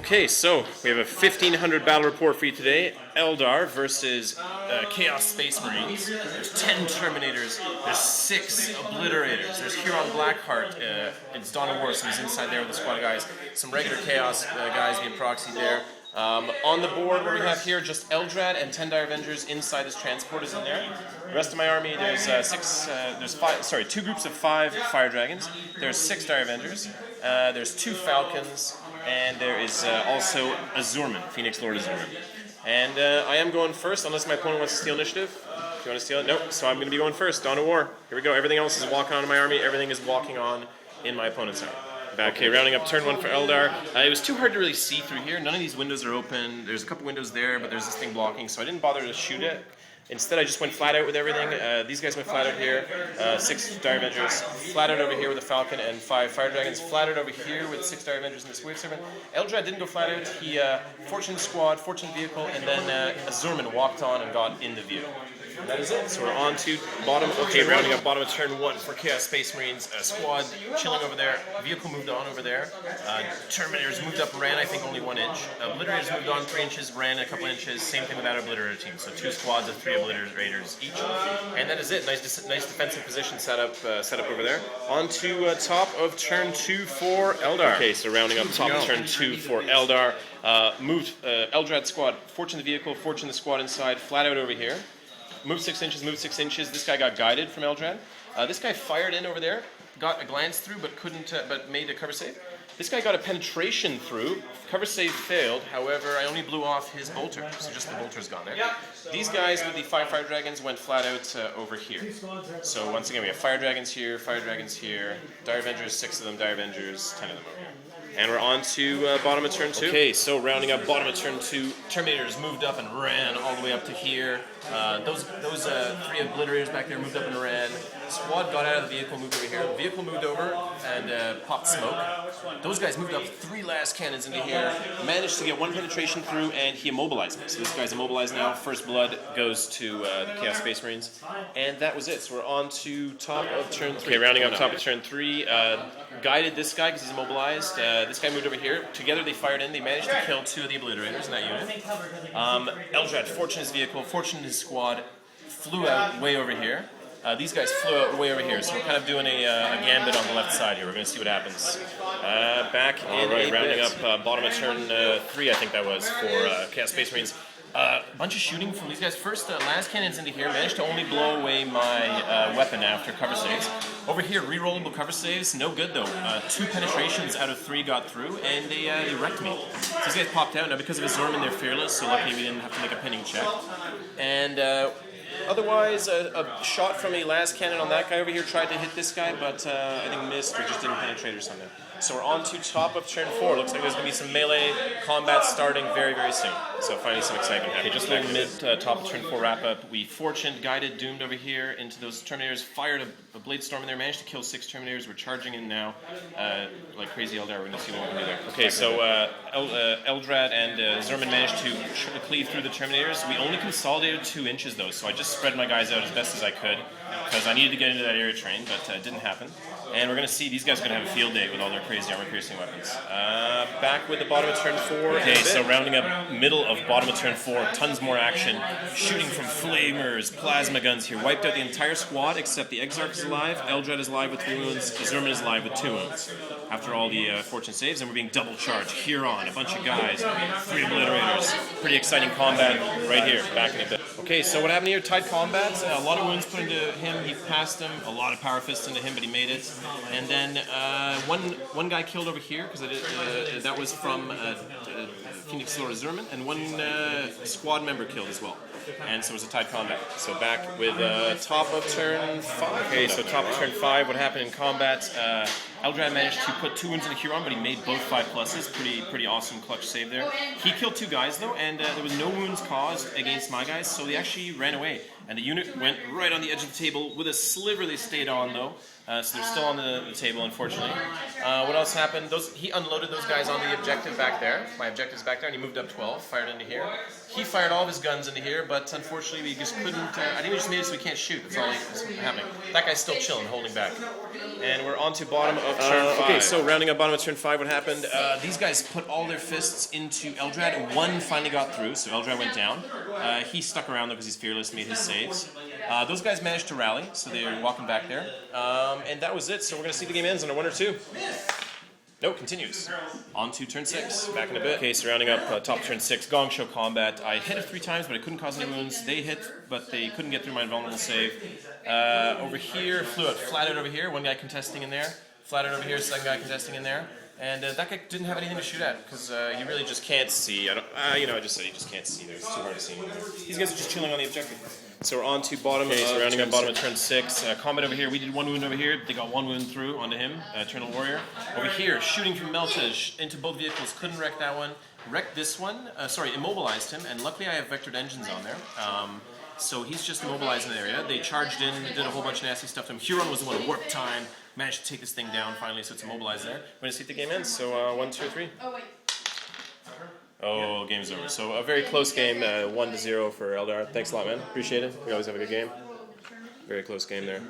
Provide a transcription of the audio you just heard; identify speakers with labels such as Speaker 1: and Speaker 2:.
Speaker 1: Okay, so we have a 1500 battle report for you today. Eldar versus Chaos Space Marines. There's 10 Terminators, there's 6 Obliterators, there's Huron Blackheart, it's Dawn of War, so he's inside there with a squad of guys. Some regular Chaos guys being proxied there. On the board, what we have here, just Eldrad and 10 Dire Avengers inside this transport is in there. The rest of my army, there's two groups of 5 Fire Dragons, there's 6 Dire Avengers, there's 2 Falcons, and there is also Asurmen, Phoenix Lord Asurmen. And I am going first, unless my opponent wants to steal initiative. If you want to steal it, nope. So I'm going to be going first. Dawn of War. Here we go. Everything else is walking on in my army. Everything is walking on in my opponent's army. Okay, rounding up turn 1 for Eldar. It was too hard to really see through here. None of these windows are open. There's a couple windows there, but there's this thing blocking, so I didn't bother to shoot it. Instead, I just went flat out with everything. These guys went flat out here. 6 Dire Avengers, flat out over here with a Falcon, and 5 Fire Dragons, flat out over here with 6 Dire Avengers and this Wave Serpent. Eldrad didn't go flat out. He fortuned squad, fortuned vehicle, and then Asurmen walked on and got in the view. And that is it. So we're on to bottom. Okay, rounding up bottom of turn 1 for Chaos Space Marines. Squad chilling over there. Vehicle moved on over there. Terminators moved up, ran I think only 1 inch. Obliterators moved on 3 inches, ran a couple inches. Same thing with that Obliterator team. So 2 squads of 3 Obliterators each. And that is it. Nice defensive position set up over there. On to top of turn 2 for Eldar. Okay, so rounding up top of turn 2 for Eldar. Moved Eldrad squad. Fortune the vehicle. Fortune the squad inside. Flat out over here. Moved 6 inches, moved 6 inches. This guy got guided from Eldrad. This guy fired in over there, got a glance through, but couldn't, but made a cover save. This guy got a penetration through. Cover save failed. However, I only blew off his bolter, so just the bolter's gone there. These guys with the 5 Fire Dragons went flat out over here. So once again, we have Fire Dragons here, Dire Avengers, 6 of them, Dire Avengers, 10 of them over here. And we're on to bottom of turn 2. Okay, so rounding up bottom of turn 2, Terminators moved up and ran all the way up to here. Those 3 Obliterators back there moved up and ran. Squad got out of the vehicle, moved over here. Vehicle moved over and popped smoke. Those guys moved up 3 last cannons into here, managed to get 1 penetration through, and he immobilized me. So this guy's immobilized now. First blood goes to the Chaos Space Marines. And that was it. So we're on to top of turn 3. Okay, rounding up top of turn 3. Guided this guy because he's immobilized. This guy moved over here. Together they fired in. They managed to kill 2 of the Obliterators in that unit. Eldrad, fortuned his vehicle, fortuned his squad, flew out way over here. These guys flew out way over here, so we're kind of doing a gambit on the left side here. We're going to see what happens. Back in rounding up bottom of turn 3, I think that was, for Chaos Space Marines. Bunch of shooting from these guys. First, last cannons into here. Managed to only blow away my weapon after cover saves. Over here, re-rollable cover saves. No good, though. 2 penetrations out of 3 got through, and they wrecked me. So these guys popped out. Now, because of Asurmen, they're fearless, so luckily we didn't have to make a pinning check. And otherwise, a shot from a last cannon on that guy over here tried to hit this guy, but I think missed or just didn't penetrate or something. So we're on to top of turn 4. Looks like there's going to be some melee combat starting very, very soon. So finally some excitement happening. Just like mid top of turn 4 wrap up, we fortuned, guided, doomed over here into those Terminators, fired a Blade Storm in there, managed to kill 6 Terminators. We're charging in now like crazy Eldar. We're going to see what we can do there. Okay, so Eldrad and Zerman managed to cleave through the Terminators. We only consolidated 2 inches though, so I just spread my guys out as best as I could because I needed to get into that area train, but it didn't happen. And we're going to see these guys are going to have a field day with all their crazy armor-piercing weapons. Back with the bottom of turn 4. Okay, so rounding up middle of bottom of turn 4, tons more action. Shooting from flamers, plasma guns here. Wiped out the entire squad except the Exarch is alive, Eldrad is alive with 3 wounds, Asurmen is alive with 2 wounds. After all the fortune saves, and we're being double charged. Huron, a bunch of guys, 3 Obliterators. Pretty exciting combat right here, back in a bit. Okay, so what happened here? Tied combat. A lot of wounds put into him. He passed him. A lot of power fists into him, but he made it. And then one guy killed over here because that was from Phoenix Lord Asurmen, and 1 squad member killed as well. And so it was a tied combat. So back with top of turn 5. Okay, so top of turn 5. What happened in combat? Eldrad managed to put 2 wounds into Huron, but he made both 5 pluses. Pretty awesome clutch save there. He killed 2 guys though, and there was no wounds caused against my guys, so they actually ran away. And the unit went right on the edge of the table with a sliver. They stayed on though. So they're still on the table, unfortunately. What else happened? He unloaded those guys on the objective back there. My objective's back there, and he moved up 12, fired into here. He fired all of his guns into here, but unfortunately we just couldn't... I think we just made it so we can't shoot. That's all that's happening. That guy's still chilling, holding back. And we're on to bottom of turn 5. Okay, so rounding up bottom of turn 5, what happened? These guys put all their fists into Eldrad, and one finally got through, so Eldrad went down. He stuck around though because he's fearless, made his saves. Those guys managed to rally, so they're walking back there. And that was it, so we're going to see the game ends on a 1 or 2. No, continues. On to turn 6, back in a bit. Okay, so rounding up top turn 6, Gong Show Combat. I hit it 3 times, but I couldn't cause any wounds. They hit, but they couldn't get through my invulnerable save. Over here, flew out, flat out over here, one guy contesting in there. Flat out over here, second guy contesting in there. And that guy didn't have anything to shoot at, because he really just can't see. I just said he just can't see there. It's too hard to see anymore. These guys are just chilling on the objective. So we're on to bottom. Okay, so rounding up bottom of turn 6. Combat over here. We did 1 wound over here. They got 1 wound through onto him. Eternal Warrior. Over here, shooting from Meltage into both vehicles. Couldn't wreck that one. Wrecked this one. Immobilized him. And luckily I have vectored engines on there. So he's just immobilized in the area. They charged in, did a whole bunch of nasty stuff to him. Huron was the one who warped time. Managed to take this thing down finally, so it's immobilized there. We're going to see if the game ends. So 1, 2, 3.
Speaker 2: Oh, wait.
Speaker 1: Oh, game's over. So a very close game, 1-0 for Eldar. Thanks a lot, man. Appreciate it. We always have a good game. Very close game there.